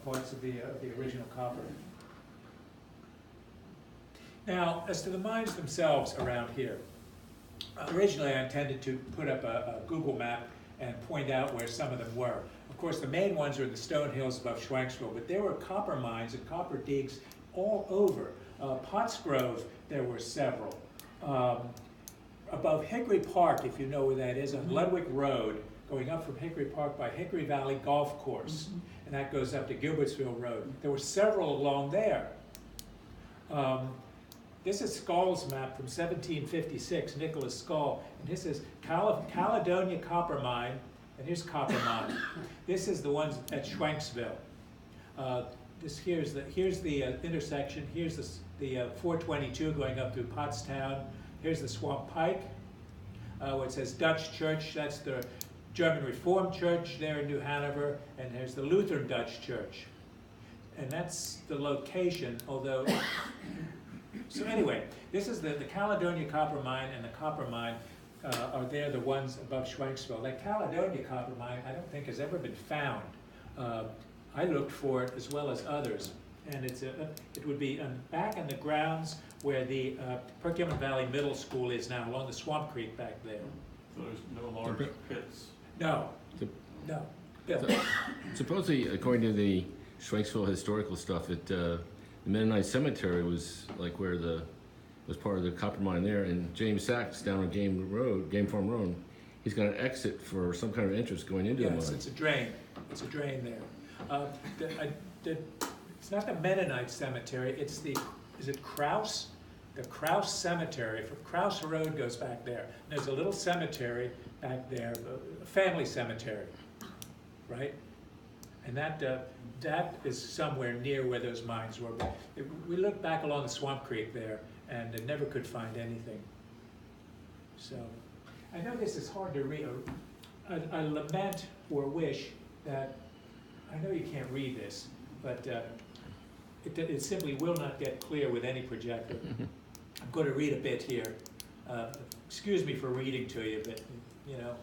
parts of the original copper. Now, as to the mines themselves around here, originally I intended to put up a Google map and point out where some of them were. Of course, the main ones are the stone hills above Schwanksville, but there were copper mines and copper digs all over. Pottsgrove, there were several. Above Hickory Park, if you know where that is, on Ludwig Road, going up from Hickory Park by Hickory Valley Golf Course, and that goes up to Gilbertsville Road. There were several along there. This is Skull's map from 1756, Nicholas Skull, and this is Caledonia Copper Mine, and here's Copper Mine. This is the ones at Schwanksville. Here's the intersection. Here's the 422 going up through Pottstown. Here's the Swamp Pike, where it says Dutch Church. That's the German Reformed Church there in New Hanover, and there's the Lutheran Dutch Church. And that's the location, although... So anyway, this is the Caledonia Copper Mine and the Copper Mine are there, the ones above Schwanksville. That Caledonia Copper Mine, I don't think has ever been found. I looked for it as well as others. And it would be back in the grounds where the Perkiomen Valley Middle School is now, along the Swamp Creek back there. So there's no large pits? No, no. Bill. Supposedly, according to the Schwanksville historical stuff, the Mennonite Cemetery was like where was part of the copper mine there, and James Sachs down on Game Farm Road, he's got an exit for some kind of interest going into the mine. Yes, it's a drain. It's a drain there. It's not the Mennonite Cemetery. It's is it Krause? The Krause Cemetery. Krause Road goes back there. There's a little cemetery back there, a family cemetery, right? And that is somewhere near where those mines were. But we looked back along the Swamp Creek there, and never could find anything. So, I know this is hard to read. I lament or wish that, I know you can't read this, but it simply will not get clear with any projector. I'm going to read a bit here. Excuse me for reading to you, but you know,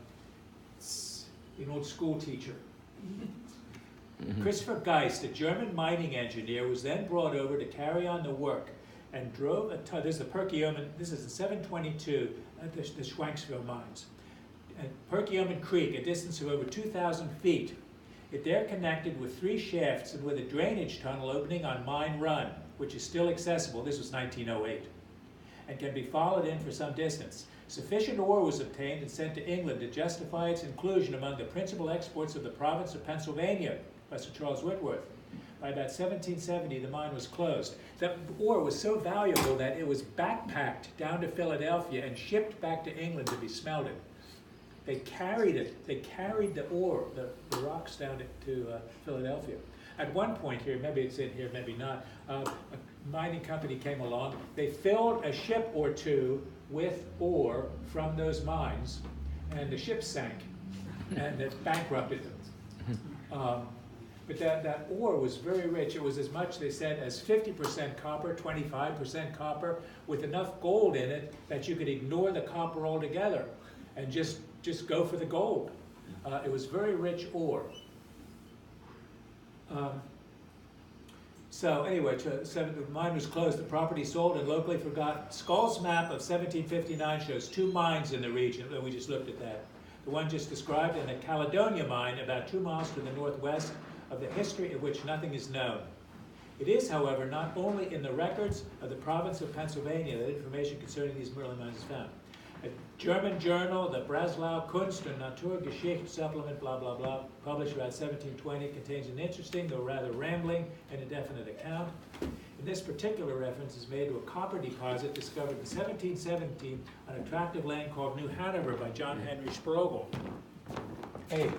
it's an old school teacher. Christopher Geist, a German mining engineer, was then brought over to carry on the work and drove this is the Perkiomen, this is in 722 at the Schwanksville mines. At Perkiomen Creek, a distance of over 2,000 feet. It there connected with 3 shafts and with a drainage tunnel opening on Mine Run, which is still accessible. This was 1908, and can be followed in for some distance. Sufficient ore was obtained and sent to England to justify its inclusion among the principal exports of the province of Pennsylvania by Sir Charles Whitworth. By about 1770, the mine was closed. The ore was so valuable that it was backpacked down to Philadelphia and shipped back to England to be smelted. They carried it. They carried the ore, the rocks down to Philadelphia. At one point here, maybe it's in here, maybe not, a mining company came along. They filled a ship or two with ore from those mines, and the ship sank, and it bankrupted them. But that ore was very rich. It was as much, they said, as 50% copper, 25% copper, with enough gold in it that you could ignore the copper altogether and just go for the gold. It was very rich ore. So anyway, the mine was closed, the property sold and locally forgotten. Skull's map of 1759 shows 2 mines in the region, and we just looked at that. The one just described, and the Caledonia mine about 2 miles to the northwest, of the history of which nothing is known. It is, however, not only in the records of the province of Pennsylvania that information concerning these Merlin mines is found. A German journal, the Breslau Kunst und Naturgeschichte supplement, blah, blah, blah, published around 1720, contains an interesting, though rather rambling and indefinite account. And this particular reference is made to a copper deposit discovered in 1717 on a tract of land called New Hanover by John Henry Sprogel. Hey,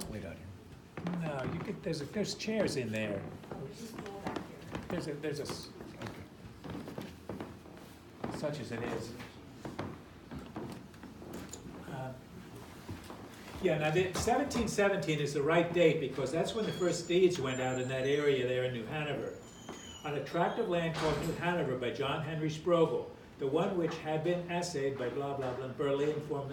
wait on here. No, you could. There's chairs in there. There's a. Okay. Such as it is. Yeah. Now, 1717 is the right date because that's when the first deeds went out in that area there in New Hanover, on a tract of land called New Hanover by John Henry Sprogel, the one which had been essayed by blah blah blah Berlin form.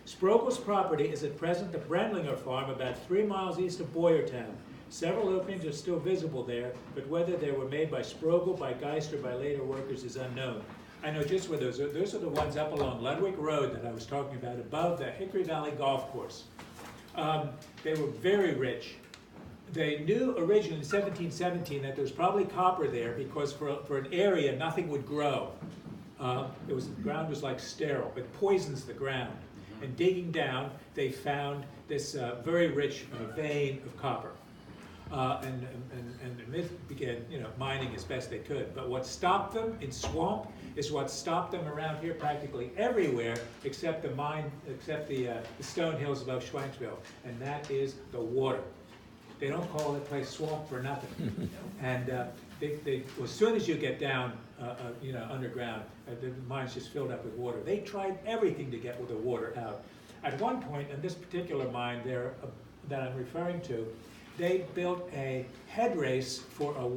Sprogel's property is at present the Brendlinger farm about 3 miles east of Boyertown. Several openings are still visible there, but whether they were made by Sprogel, by Geist, or by later workers is unknown. I know just where those are the ones up along Ludwig Road that I was talking about, above the Hickory Valley Golf Course. They were very rich. They knew originally in 1717 that there was probably copper there because for an area nothing would grow. The ground was like sterile. It poisons the ground. And digging down, they found this very rich vein of copper. And they began, mining as best they could. But what stopped them in swamp is what stopped them around here practically everywhere except the stone hills above Schwanksville, and that is the water. They don't call that place swamp for nothing. And as soon as you get down, underground, the mine's just filled up with water. They tried everything to get the water out. At one point, in this particular mine there that I'm referring to, they built a head race for a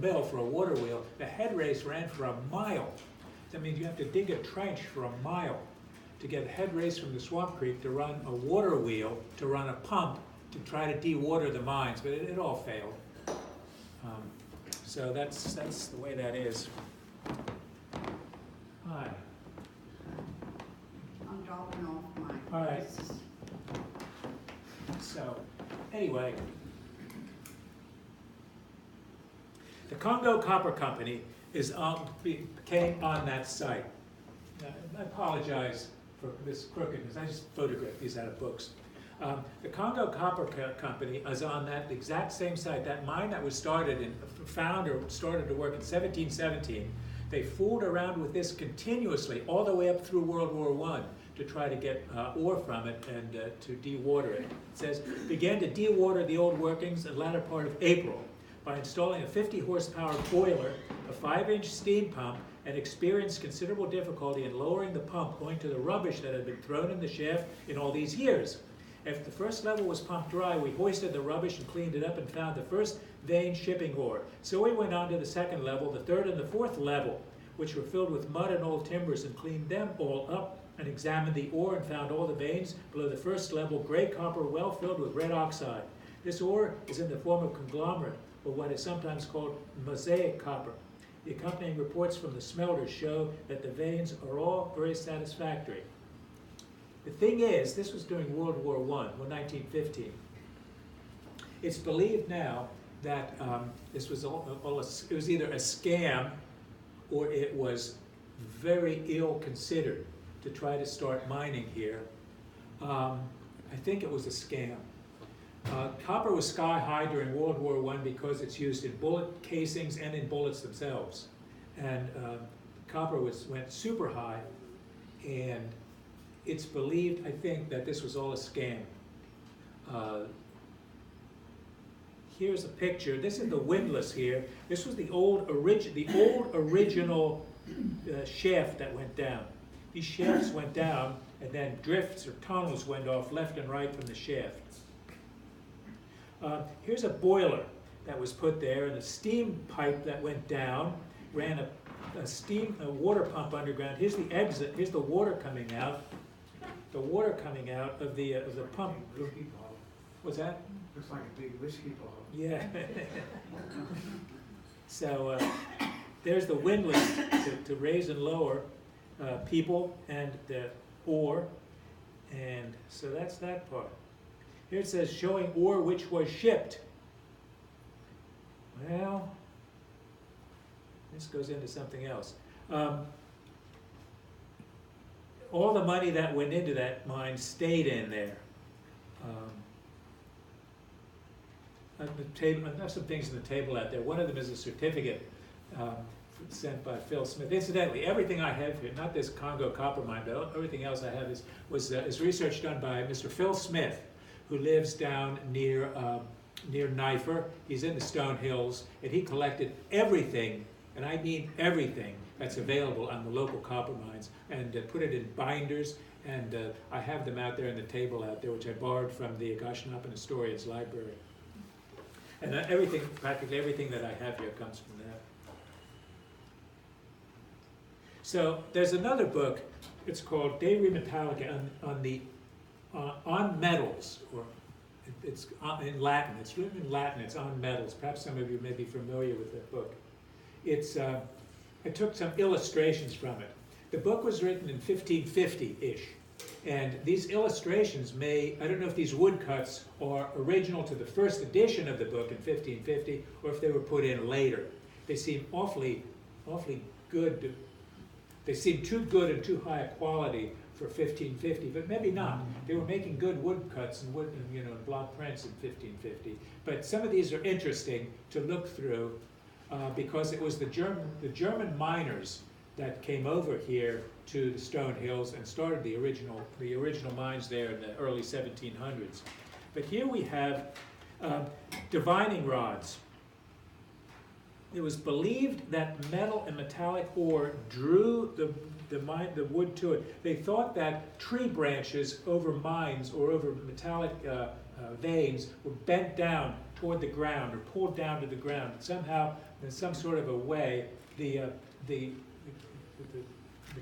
mill, for a water wheel. The head race ran for a mile. That means you have to dig a trench for a mile to get a head race from the Swamp Creek to run a water wheel, to run a pump, to try to de-water the mines, but it all failed. So that's the way that is. Hi. I'm dropping off my. All right. So, anyway, the Congo Copper Company came on that site. I apologize for this crookedness. I just photographed these out of books. The Congo Copper Company is on that exact same site. That mine that was started to work in 1717. They fooled around with this continuously all the way up through World War I to try to get ore from it and to de-water it. It says, began to de-water the old workings in the latter part of April by installing a 50 horsepower boiler, a 5-inch steam pump, and experienced considerable difficulty in lowering the pump owing to the rubbish that had been thrown in the shaft in all these years. After the first level was pumped dry, we hoisted the rubbish and cleaned it up and found the first vein shipping ore. So we went on to the second level, the third and the fourth level, which were filled with mud and old timbers, and cleaned them all up and examined the ore and found all the veins below the first level, gray copper well filled with red oxide. This ore is in the form of conglomerate, or what is sometimes called mosaic copper. The accompanying reports from the smelters show that the veins are all very satisfactory. The thing is, this was during World War I, 1915. It's believed now that this was it was either a scam or it was very ill considered to try to start mining here. I think it was a scam. Copper was sky high during World War I because it's used in bullet casings and in bullets themselves. And copper went super high, and it's believed, I think, that this was all a scam. Here's a picture. This is the windlass here. This was the old original shaft that went down. These shafts went down, and then drifts or tunnels went off left and right from the shaft. Here's a boiler that was put there, and a steam pipe that went down, ran a water pump underground. Here's the exit. Here's the water coming out. The water coming out of the pump. What's that? Looks like a big whiskey bottle. Yeah. So there's the windlass to raise and lower people and the ore, and so that's that part. Here it says showing ore which was shipped. Well, this goes into something else. All the money that went into that mine stayed in there. I have some things in the table out there. One of them is a certificate sent by Phil Smith. Incidentally, everything I have here, not this Congo copper mine, but everything else I have is research done by Mr. Phil Smith, who lives down near Nifer. He's in the Stone Hills, and he collected everything, and I mean everything, that's available on the local copper mines, and put it in binders, and I have them out there in the table out there, which I borrowed from the Goshenopin Historian's Library. And practically everything that I have here comes from that. So there's another book It's called De Re Metallica on metals, or it's in Latin. It's written in Latin. It's on metals. Perhaps some of you may be familiar with that book. It's I took some illustrations from it. The book was written in 1550-ish, and these illustrations I don't know if these woodcuts are original to the first edition of the book in 1550, or if they were put in later. They seem awfully good. They seem too good and too high a quality for 1550, but maybe not. They were making good woodcuts and block prints in 1550. But some of these are interesting to look through because it was the German miners that came over here to the Stone Hills and started the original mines there in the early 1700s. But here we have divining rods. It was believed that metal and metallic ore drew the wood to it. They thought that tree branches over mines or over metallic veins were bent down toward the ground or pulled down to the ground. Somehow, in some sort of a way, the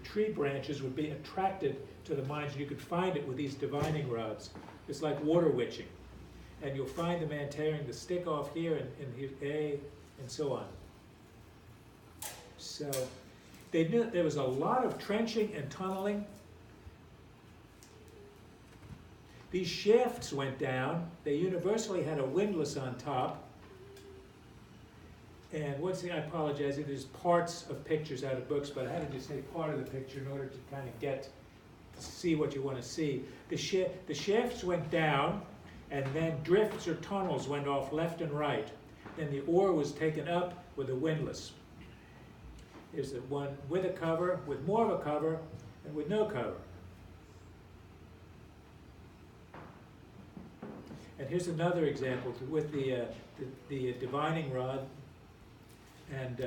tree branches would be attracted to the mines, and you could find it with these divining rods. It's like water witching. And you'll find the man tearing the stick off here and so on. So they knew there was a lot of trenching and tunneling. These shafts went down. They universally had a windlass on top. And once again, I apologize if there's parts of pictures out of books, but I had to just take part of the picture in order to kind of see what you want to see. The shafts went down, and then drifts or tunnels went off left and right. Then the ore was taken up with a windlass. Here's the one with a cover, with more of a cover, and with no cover. And here's another example with the divining rod. And